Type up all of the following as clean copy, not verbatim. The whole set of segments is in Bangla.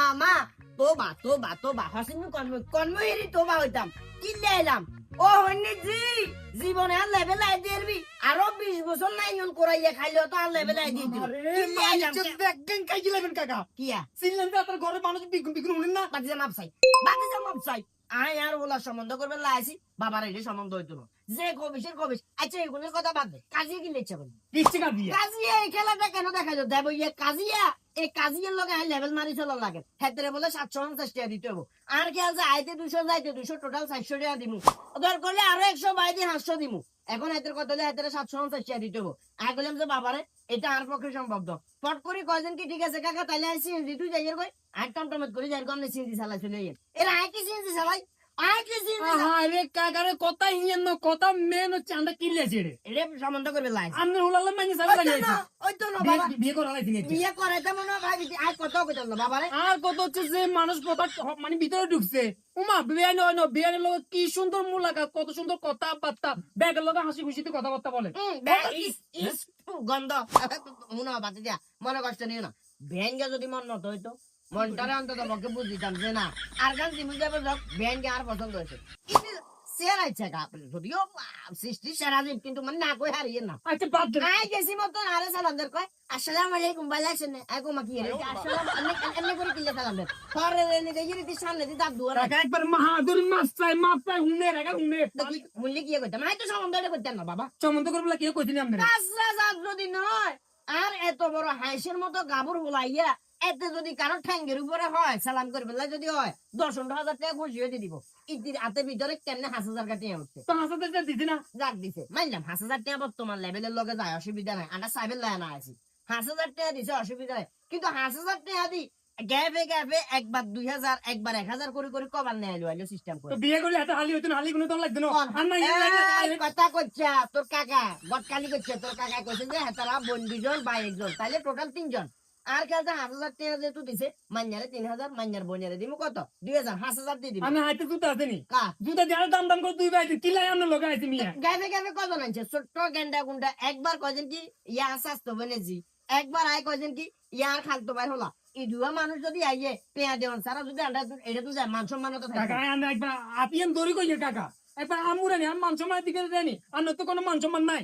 মামা তোবা হাসিনু কনমুইরি তোবা হইতাম কিল্লে এলাম ও হইনি জি জীবনে আর লেভেল আই দিবি আরো 20 বছর নাইন করাইয়া খাইলেও তো আর লেভেল আই দিবি দেখেন কাই গেলেন কাকা কিয়া সিনলেন তো আপনার ঘরের মানুষ বিক্রম বিক্রম হলেন না বাতিজা মাপ চাই আয় আর ওলা সম্বন্ধ করবে লাইছি বাবার এই সম্বন্ধ হইতো না যে কবিশের কবিশ আচ্ছা এগুলোর কথা বাদ দে কাজিয়ে কিনলে ইচ্ছা করবি কিচ্ছু কাঁদিয়ে কাজিয়া এই খেলাটা কেন দেখা যায় দেব ইয়ে কাজিয়া এই কাজিয়ার লগে আই লেভেল মারি চলা লাগে হেতরে বলে 750 টাকা দিতে হবে আর কি আছে আইতে 200 যাইতে 200 টোটাল 400 টাকা দিমু ওদের করলে আরো 100 বাইদি 500 দিমু এখন হেতরে কত হলে হেতরে 750 টাকা দিতে হবে আই বললাম যে বাবারে এটা আর পক্ষে সম্ভব না পট করে কয়জন কি ঠিক আছে কাকা তাইলে আইছি তুই যাইয়ের কই আই টমটমত করে যাই কম সিনজি চালাই চলে যাই এরা আই কি সিনজি চালাই আরে কাকারে কথা ইয়েন ন কথা মেন চান্দা কিল্লেছে রে এটা সম্বন্ধ করবে লাই আমনে হুলালে মাইনে সারা লাগাইছে ওই তো না বাবা বিয়ে করা লাইছে বিয়ে করাইতে মনে ভাবি আর কত কইতাম না বাবারে আর কত হচ্ছে যে মানুষ কথা মানে ভিতরে ঢুকছে উমা বিয়ানের লোক কি সুন্দর মুলাকাত কত সুন্দর কথাবার্তা ব্যাগের লোক হাসি খুশিতে কথাবার্তা বলে গন্ধ মনে বাতি দিয়া মনে কষ্ট নিও না ব্যাংকে যদি মন নত হইতো মনটারে অন্তত পক্ষে বুঝিতাম যে না আর গান জিমু যাবে ব্যাংকে আর পছন্দ হয়েছে সেরা ইচ্ছা আপনি যদিও সৃষ্টি সেরা জীব কিন্তু মানে না কই হারিয়ে না আচ্ছা বাদ দে আই গেছি মতন আরে সালাম দের কয় আসসালামু আলাইকুম ভালো আছেন আইকো মা কি রে আসসালাম এমনি করে কিল্লা সালাম দের পরে রে নে গিয়ে দি সামনে দি দাঁত দুয়ার কাকা একবার মাহাদুর মাছ চাই হুনে রাখা হুনে মুল্লি কি কইতাম আই তো সম্বন্ধটা করতেন না বাবা চমন্ত করবলা কি কইছিনি আমনে কাজরা জাত যদি নয় আর এত বড় হাইসের মতো গাবর হুলাইয়া এতে যদি কারো ঠ্যাঙ্গের উপরে হয় সালাম করে বেলা যদি হয় 10,000 টাকা খুশি হয়ে দিব ইতির হাতের ভিতরে কেমনে 5,000 টাকা টিয়া উঠছে তো হাসাতে দিছি না যাক দিছে মানলাম 5,000 টাকা বর্তমান লেভেলের লগে যায় অসুবিধা নাই আন্ডা সাইবেল লায় না আছি 5,000 টাকা দিছে অসুবিধা নাই কিন্তু 5,000 টাকা দি গ্যাপে একবার 2,000 একবার 1,000 করে করে কবার নেয় আইলো সিস্টেম করে তো বিয়ে করলে এত হালি হইতো না হালি কোনো তো লাগতো না আর না এই কথা কইছা তোর কাকা গটকালি কইছে তোর কাকা কইছে যে হেতারা বোন দুজন ভাই একজন তাইলে টোটাল 3 জন আর কাছে 5,000 টাকা যেহেতু দিছে মাইনারে 3,000 মাইনার বোনের দিমু কত 2,000 5,000 দিয়ে দিবি আমি হাইতে জুতা আছে নি কা জুতা দিয়ে দাম দাম করে দুই ভাই কিলাই আমনে লগাইছি মিয়া গাবে কজন আনছে ছোট্ট গেন্ডা গুন্ডা একবার কয়জন কি ইয়া স্বাস্থ্য বনেছি একবার আয় কয়জন কি ইয়ার খালতো ভাই হলা এই দুয়া মানুষ যদি আইয়ে পেয়া দেওয়ান সারা যদি আন্ডা এটা তো যায় মান সম্মান তো কাকা থাকে আমি একবার আপিয়ান দড়ি কইছে কাকা একবার আমুরে নি আম মান সম্মান দিকে দেনি আর তো কোনো মান সম্মান নাই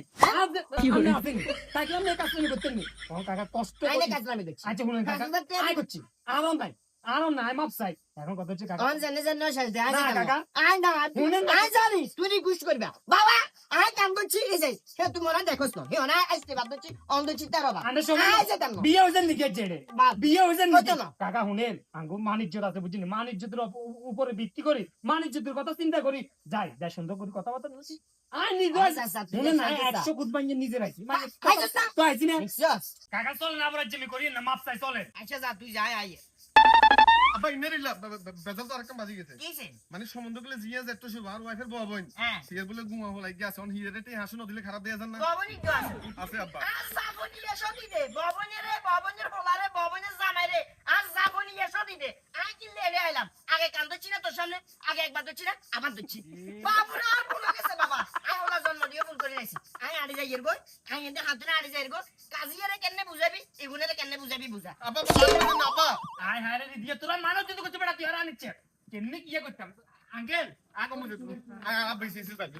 কি বলে আপনি তাকে আমি কাজ করতে নি ও কাকা কষ্ট আইলে কাজ আমি দেখছি আচ্ছা শুনুন কাকা 5,000 টাকা আই করছি আরাম ভাই আরাম না মাপ চাই এখন কথা হচ্ছে কাকা অন জানে জানে শেষ দে না, কাকা। আই না শুনেন না। আই জানি তুই রিকোয়েস্ট করবা বাবা আই কাম করছি এই যে হে তুমি না দেখোস না হে না আসতে বাদ দিচ্ছি অন দিচ্ছি তার বাবা আন্ডা সময় আই যে দেন বিয়ে হইছেন নাকি জেডে বাদ। বিয়ে হইছেন হতো নাকি না। কাকা শুনেন আঙ্গু মানিজ্যত আছে বুঝিনি মানিজ্যতের উপরে ভিত্তি করি মানিজ্যতের কথা চিন্তা করি যাই যাই সুন্দর করে কথাবার্তা বলছি আই নিজে আচ্ছা, আচ্ছা, তুই শুনেন আচ্ছা, আচ্ছা। 100 গুদ বানিয়ে নিজে রাখছি মানে আই যাস তো আইছি না নিশ্চয় কাকা চল না আবার জমি করি না মাপ চাই চলে আচ্ছা যা তুই যাই আই আব্বা ইনারিল্লা বেজাল তো আরেকটা বাজি গেছে কিছে মানে সম্বন্ধ গুলো জিয়া যেত শুভ আর ওয়াইফের বউ বোন হ্যাঁ সিয়ার বলে গুমা হলাই গেছে অন হিরেতে হাসু নদিলে খারাপ দেয়া যান না বাবনি তো আছে আছে আব্বা আজ যাবনি এসো দিদে বাবনের হোলারে বাবনের জামাই রে আজ যাবনি এসো দিদে আই কি লেরে আইলাম আগে কান্দছি না তোর সামনে আগে একবার ধরছি না আবার ধরছি বাবুর আর ভুল গেছে বাবা আই হোলা জন্ম দিয়ে ফোন করে রাখছি আই আড়ি যাই এরগো আই এতে হাতে না আড়ি যাই এরগো কাজিয়ারে কেনে বুঝাবি এগুনেরে কেনে বুঝাবি বুঝা আব্বা বলেন না আব্বা আয় হায় রে দিয়ে তোরা মানব যদি করতে পারা তুই আর আনিচ্ছে কেমনে কি করতাম আঙ্কেল আগো মনে আব্বা সিসি যাবে